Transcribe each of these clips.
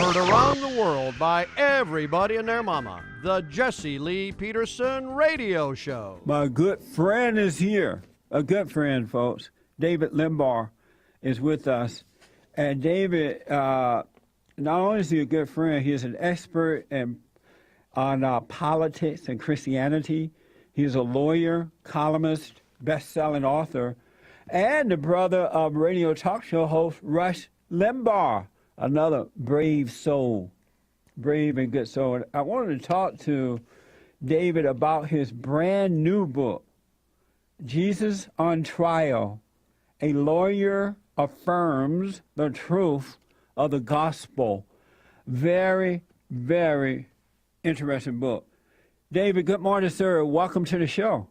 Heard around the world by everybody and their mama. The Jesse Lee Peterson Radio Show. My good friend is here. A good friend, folks. David Limbaugh is with us. And David, not only is he a good friend, he is an expert on politics and Christianity. He's a lawyer, columnist, best-selling author, and the brother of radio talk show host Rush Limbaugh, another brave soul, brave and good soul. And I wanted to talk to David about his brand new book, Jesus on Trial. A lawyer affirms the truth of the gospel. Very, very interesting book. David, good morning, sir. Welcome to the show.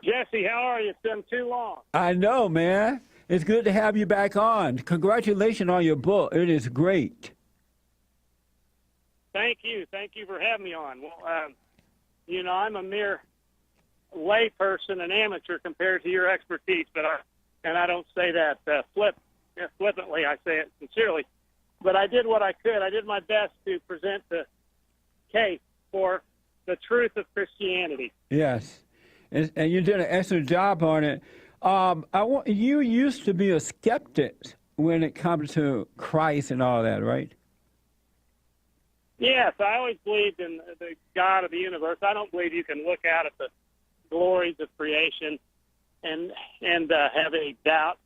Jesse, how are you? It's been too long. I know, man. It's good to have you back on. Congratulations on your book. It is great. Thank you. Thank you for having me on. Well, I'm a mere layperson, an amateur compared to your expertise, but I don't say that flippantly. I say it sincerely. But I did what I could. I did my best to present the case for the truth of Christianity. Yes, and you did an excellent job on it. You used to be a skeptic when it comes to Christ and all that, right? Yes, I always believed in the God of the universe. I don't believe you can look out at the glories of creation and have any doubt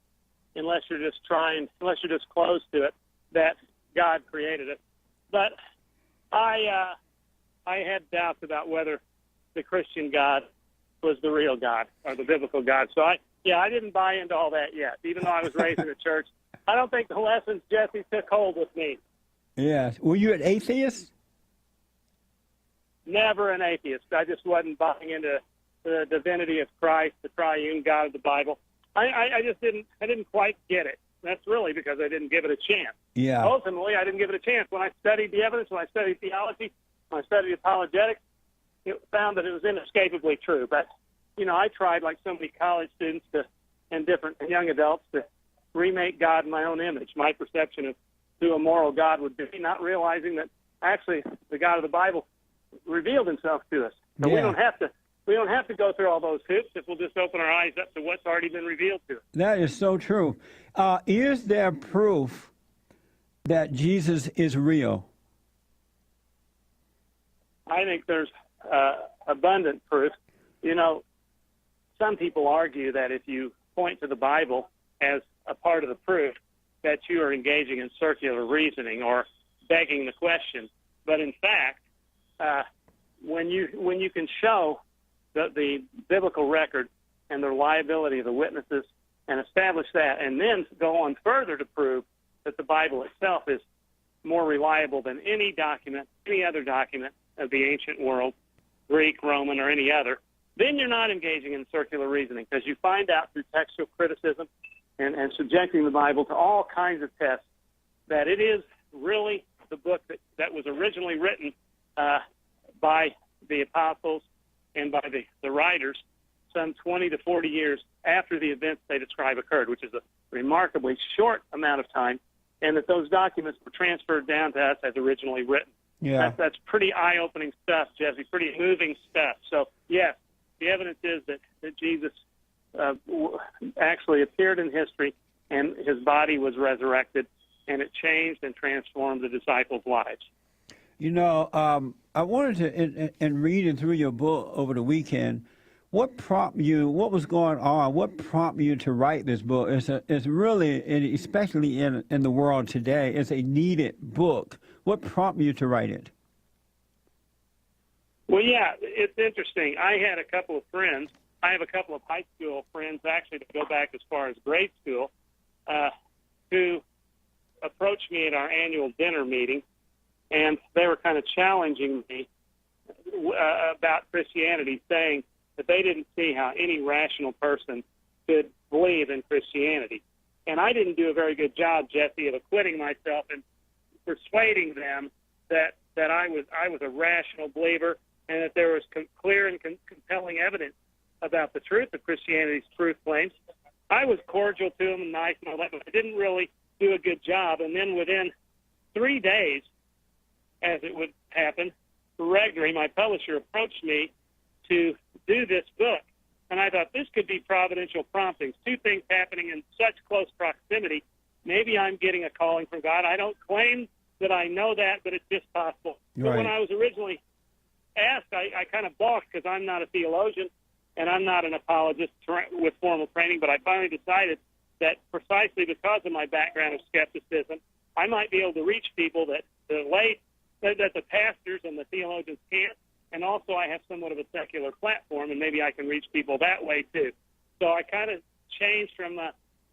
unless you're just close to it that God created it. But I had doubts about whether the Christian God was the real God or the biblical God. So I didn't buy into all that yet, even though I was raised in a church. I don't think the lessons Jesse took hold with me. Yes. Were you an atheist? Never an atheist. I just wasn't buying into the divinity of Christ, the triune God of the Bible. I just didn't quite get it. That's really because I didn't give it a chance. Yeah. Ultimately, I didn't give it a chance. When I studied the evidence, when I studied theology, when I studied apologetics, it found that it was inescapably true. But, I tried, like so many college students and different young adults, to remake God in my own image, my perception of who a moral God would be, not realizing that actually the God of the Bible revealed himself to us. So we don't have to go through all those hoops if we'll just open our eyes up to what's already been revealed to us. That is so true. Is there proof that Jesus is real? I think there's abundant proof. Some people argue that if you point to the Bible as a part of the proof, that you are engaging in circular reasoning or begging the question. But in fact, when you can show the biblical record and the reliability of the witnesses and establish that, and then go on further to prove that the Bible itself is more reliable than any other document of the ancient world, Greek, Roman, or any other, then you're not engaging in circular reasoning, because you find out through textual criticism and subjecting the Bible to all kinds of tests that it is really the book that was originally written by the apostles and by the writers some 20 to 40 years after the events they describe occurred, which is a remarkably short amount of time, and that those documents were transferred down to us as originally written. Yeah. That's pretty eye-opening stuff, Jesse, pretty moving stuff. So, yes, the evidence is that Jesus actually appeared in history, and his body was resurrected, and it changed and transformed the disciples' lives. I wanted to, in reading through your book over the weekend, what was going on? What prompted you to write this book? It's really, especially in the world today, it's a needed book. What prompted you to write it? Well, yeah, it's interesting. I had a couple of friends. I have a couple of high school friends, actually, that go back as far as grade school, who approached me at our annual dinner meeting, and they were kind of challenging me about Christianity, saying that they didn't see how any rational person could believe in Christianity. And I didn't do a very good job, Jesse, of acquitting myself and persuading them that I was a rational believer and that there was clear and compelling evidence about the truth of Christianity's truth claims. I was cordial to them and nice and all that, but I didn't really do a good job. And then within 3 days, as it would happen, Gregory, my publisher, approached me to do this book. And I thought this could be providential promptings, two things happening in such close proximity. Maybe I'm getting a calling from God. I don't claim that I know that, but it's just possible. Right. But when I was originally asked, I kind of balked because I'm not a theologian and I'm not an apologist with formal training, but I finally decided that precisely because of my background of skepticism, I might be able to reach people that the pastors and the theologians can't. And also I have somewhat of a secular platform, and maybe I can reach people that way too. So I kind of changed from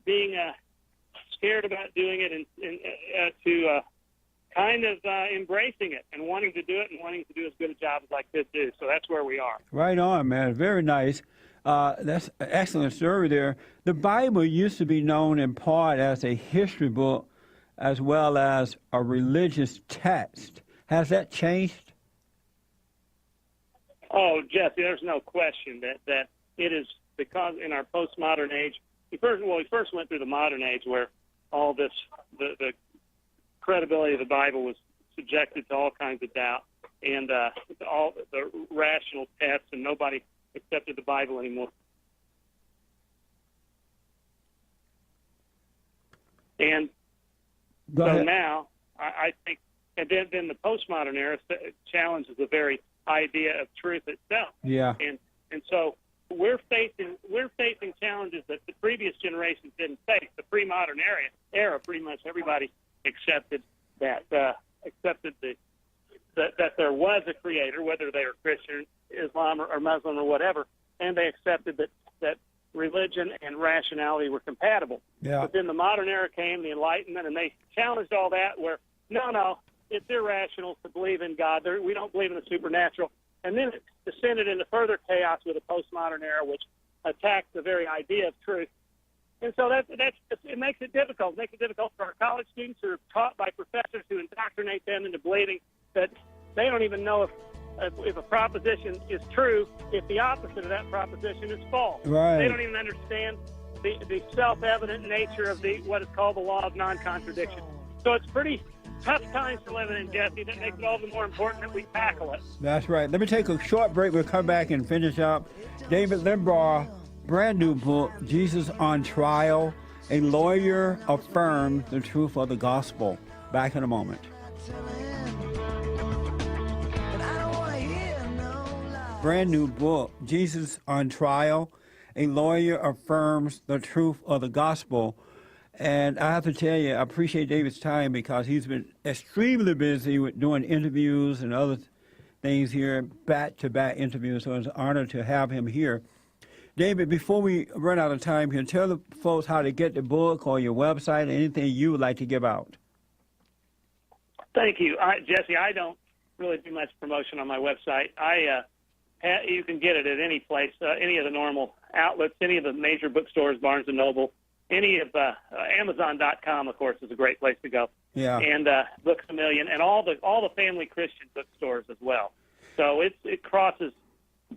being scared about doing it to kind of embracing it and wanting to do it and wanting to do as good a job as I could do. So that's where we are. Right on, man. Very nice. That's an excellent story there. The Bible used to be known in part as a history book as well as a religious text. Has that changed? Oh, Jesse, there's no question that it is, because in our postmodern age, we first went through the modern age where all this, the credibility of the Bible was subjected to all kinds of doubt and all the rational tests, and nobody accepted the Bible anymore. And so now, I think, and then the postmodern era challenges the very idea of truth itself. Yeah. And so we're facing challenges that the previous generations didn't face. The pre-modern era pretty much everybody accepted that there was a creator, whether they were Christian, Islam, or Muslim, or whatever, and they accepted that religion and rationality were compatible. Yeah. But then the modern era came, the Enlightenment, and they challenged all that where, no, it's irrational to believe in God. We don't believe in the supernatural. And then it descended into further chaos with the postmodern era, which attacks the very idea of truth. And so it makes it difficult. It makes it difficult for our college students who are taught by professors who indoctrinate them into believing that they don't even know if a proposition is true, if the opposite of that proposition is false. Right. They don't even understand the self-evident nature of what is called the law of non-contradiction. So it's pretty tough times to live in, Jesse. That makes it all the more important that we tackle it. That's right. Let me take a short break. We'll come back and finish up. David Limbaugh, brand new book, Jesus on Trial. A lawyer affirms the truth of the gospel. Back in a moment. Brand new book, Jesus on Trial. A lawyer affirms the truth of the gospel. And I have to tell you, I appreciate David's time because he's been extremely busy with doing interviews and other things here, back-to-back interviews, so it's an honor to have him here. David, before we run out of time here, tell the folks how to get the book or your website or anything you would like to give out. Thank you. Jesse, I don't really do much promotion on my website. You can get it at any place, any of the normal outlets, any of the major bookstores, Barnes & Noble, any of Amazon.com, of course, is a great place to go. Yeah. And Books A Million, and all the family Christian bookstores as well. So it crosses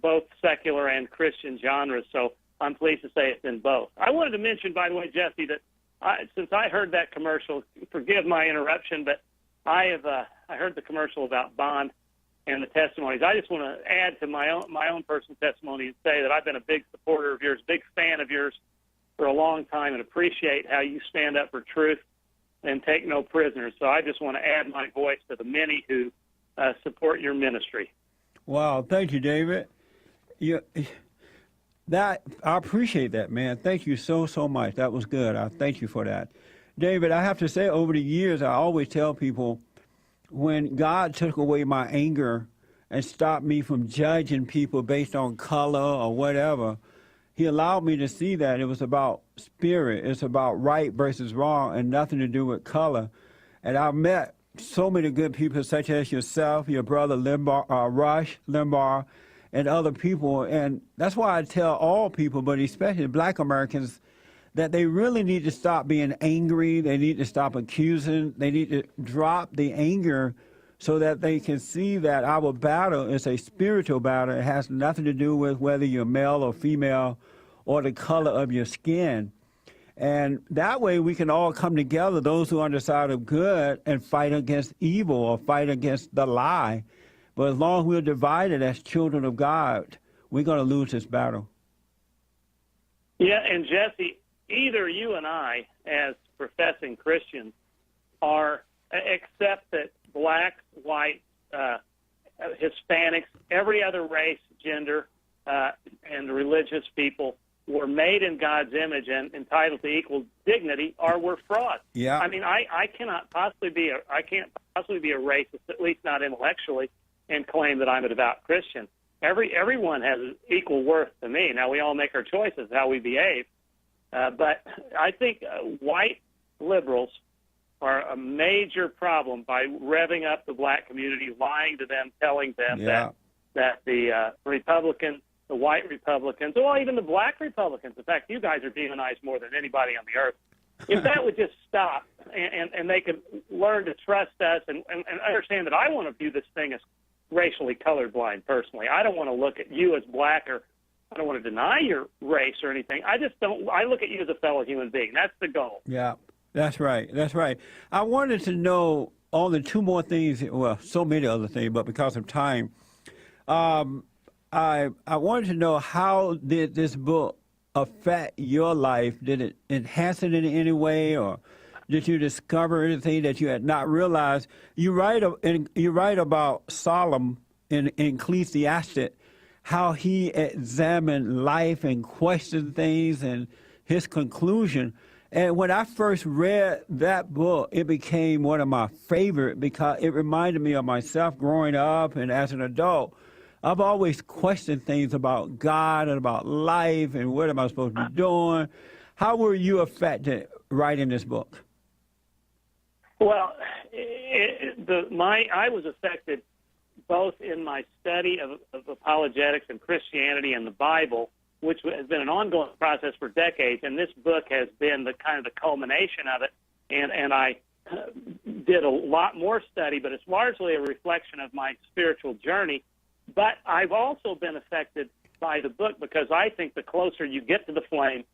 both secular and Christian genres. So I'm pleased to say it's in both. I wanted to mention, by the way, Jesse, that since I heard that commercial, forgive my interruption, but I heard the commercial about Bond and the testimonies. I just want to add to my own personal testimony and say that I've been a big supporter of yours, big fan of yours for a long time, and appreciate how you stand up for truth and take no prisoners. So I just want to add my voice to the many who support your ministry. Wow, thank you, David. I appreciate that, man. Thank you so much. That was good. I thank you for that. David, I have to say, over the years, I always tell people, when God took away my anger and stopped me from judging people based on color or whatever, he allowed me to see that it was about spirit. It's about right versus wrong and nothing to do with color. And I've met so many good people such as yourself, your brother Rush Limbaugh, and other people. And that's why I tell all people, but especially Black Americans, that they really need to stop being angry. They need to stop accusing. They need to drop the anger so that they can see that our battle is a spiritual battle. It has nothing to do with whether you're male or female or the color of your skin. And that way we can all come together, those who are on the side of good, and fight against evil or fight against the lie. But as long as we're divided as children of God, we're going to lose this battle. Yeah, and Jesse, either you and I, as professing Christians, accept that blacks, whites, Hispanics, every other race, gender, and religious people were made in God's image and entitled to equal dignity, or we're frauds. Yeah. I mean, I can't possibly be a racist, at least not intellectually, and claim that I'm a devout Christian. Everyone has equal worth to me. Now, we all make our choices how we behave, but I think white liberals are a major problem by revving up the black community, lying to them, telling them that the Republicans, the white Republicans, or even the black Republicans, in fact, you guys are demonized more than anybody on the earth. If that would just stop and they could learn to trust us and understand that I want to view this thing as racially colorblind personally. I don't want to look at you as black, or I don't want to deny your race or anything. I just don't. I look at you as a fellow human being. That's the goal. Yeah, that's right. That's right. I wanted to know only two more things. Well, so many other things, but because of time, I wanted to know, how did this book affect your life? Did it enhance it in any way, or did you discover anything that you had not realized? You write about Solomon in Ecclesiastes, how he examined life and questioned things and his conclusion. And when I first read that book, it became one of my favorite because it reminded me of myself growing up and as an adult. I've always questioned things about God and about life and what am I supposed to be doing. How were you affected writing this book? Well, I was affected both in my study of apologetics and Christianity and the Bible, which has been an ongoing process for decades, and this book has been the kind of the culmination of it. And I did a lot more study, but it's largely a reflection of my spiritual journey. But I've also been affected by the book because I think the closer you get to the flame,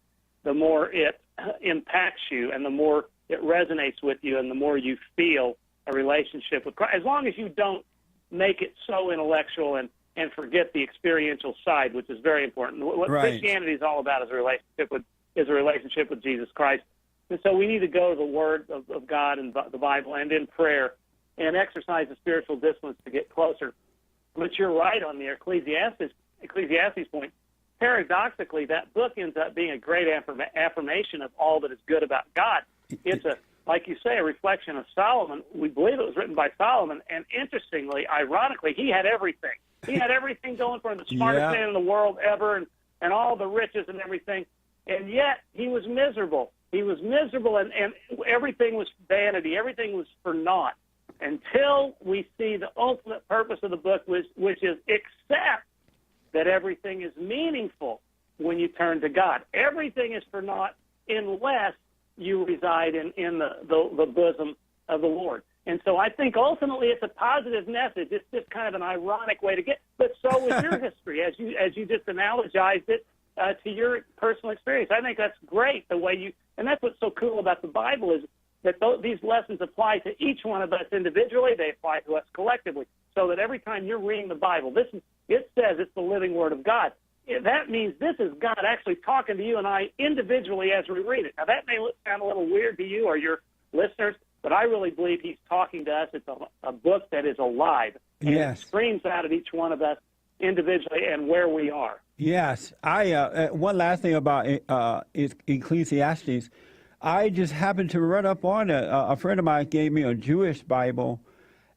the more it impacts you and the more it resonates with you and the more you feel a relationship with Christ. As long as you don't make it so intellectual and forget the experiential side, which is very important. What Christianity is all about is a relationship with Jesus Christ. And so we need to go to the Word of God and the Bible and in prayer and exercise the spiritual disciplines to get closer. But you're right on the Ecclesiastes point. Paradoxically, that book ends up being a great affirmation of all that is good about God. It's like you say, a reflection of Solomon. We believe it was written by Solomon, and interestingly, ironically, he had everything. He had everything going for him, the smartest man in the world ever, and all the riches and everything, and yet he was miserable. He was miserable, and everything was vanity. Everything was for naught until we see the ultimate purpose of the book, which is accept that everything is meaningful when you turn to God. Everything is for naught unless you reside in the bosom of the Lord. And so I think ultimately it's a positive message. It's just kind of an ironic way to get, but so is your history, as you just analogized it to your personal experience. I think that's great, the way you, and that's what's so cool about the Bible is that these lessons apply to each one of us individually. They apply to us collectively, so that every time you're reading the Bible, it says it's the living Word of God. That means this is God actually talking to you and I individually as we read it. Now, that may sound a little weird to you or your listeners, but I really believe he's talking to us. It's a book that is alive. And it screams out at each one of us individually and where we are. Yes. One last thing about Ecclesiastes. I just happened to run up on it. A friend of mine gave me a Jewish Bible,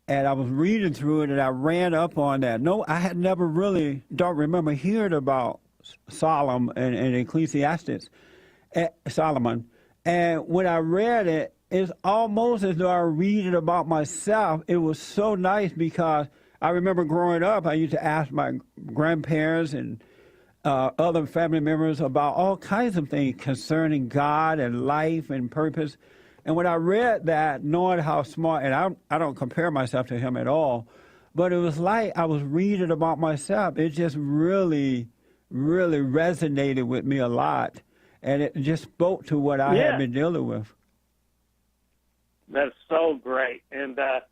and I was reading through it, and I ran up on that. No, I had never don't remember hearing about Solomon and Ecclesiastes, Solomon. And when I read it, it's almost as though I read it about myself. It was so nice because I remember growing up, I used to ask my grandparents and other family members about all kinds of things concerning God and life and purpose. And when I read that, knowing how smart, and I don't compare myself to him at all, but it was like I was reading about myself. It just really, really resonated with me a lot. and it just spoke to what I had been dealing with. That's so great. And, of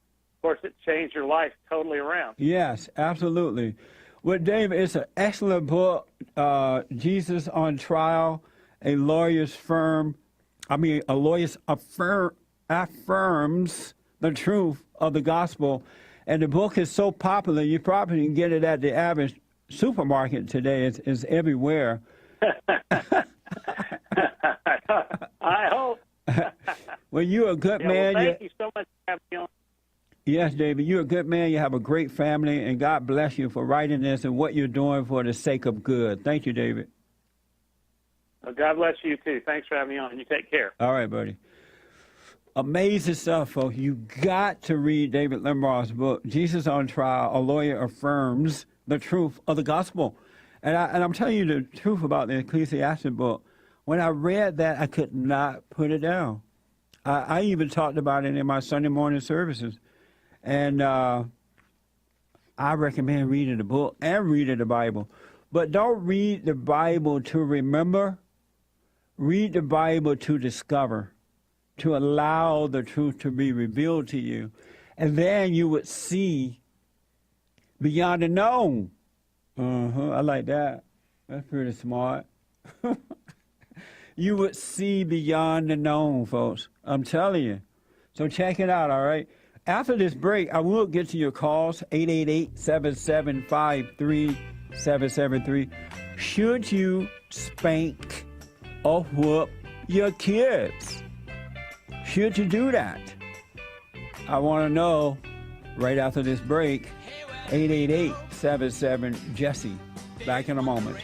course, it changed your life totally around. Yes, absolutely. Well, David, it's an excellent book, Jesus on Trial, a lawyer's affirms the truth of the gospel. And the book is so popular, you probably can get it at the average supermarket today. It's everywhere. I hope. Well, you're a good man. Well, thank you so much for having me on. Yes, David, you're a good man. You have a great family, and God bless you for writing this and what you're doing for the sake of good. Thank you, David. Well, God bless you, too. Thanks for having me on. You take care. All right, buddy. Amazing stuff, folks. You got to read David Limbaugh's book, Jesus on Trial, a Lawyer Affirms the Truth of the Gospel. And I'm telling you the truth about the Ecclesiastes book. When I read that, I could not put it down. I even talked about it in my Sunday morning services. And I recommend reading the book and reading the Bible. But don't read the Bible to remember. Read the Bible to discover, to allow the truth to be revealed to you. And then you would see beyond the known. I like that. That's pretty smart. You would see beyond the known, folks. I'm telling you. So check it out, all right? After this break, I will get to your calls, 888-7753-773. Should you spank or whoop your kids? Should you do that? I want to know right after this break, 888-77-JESSE. Back in a moment.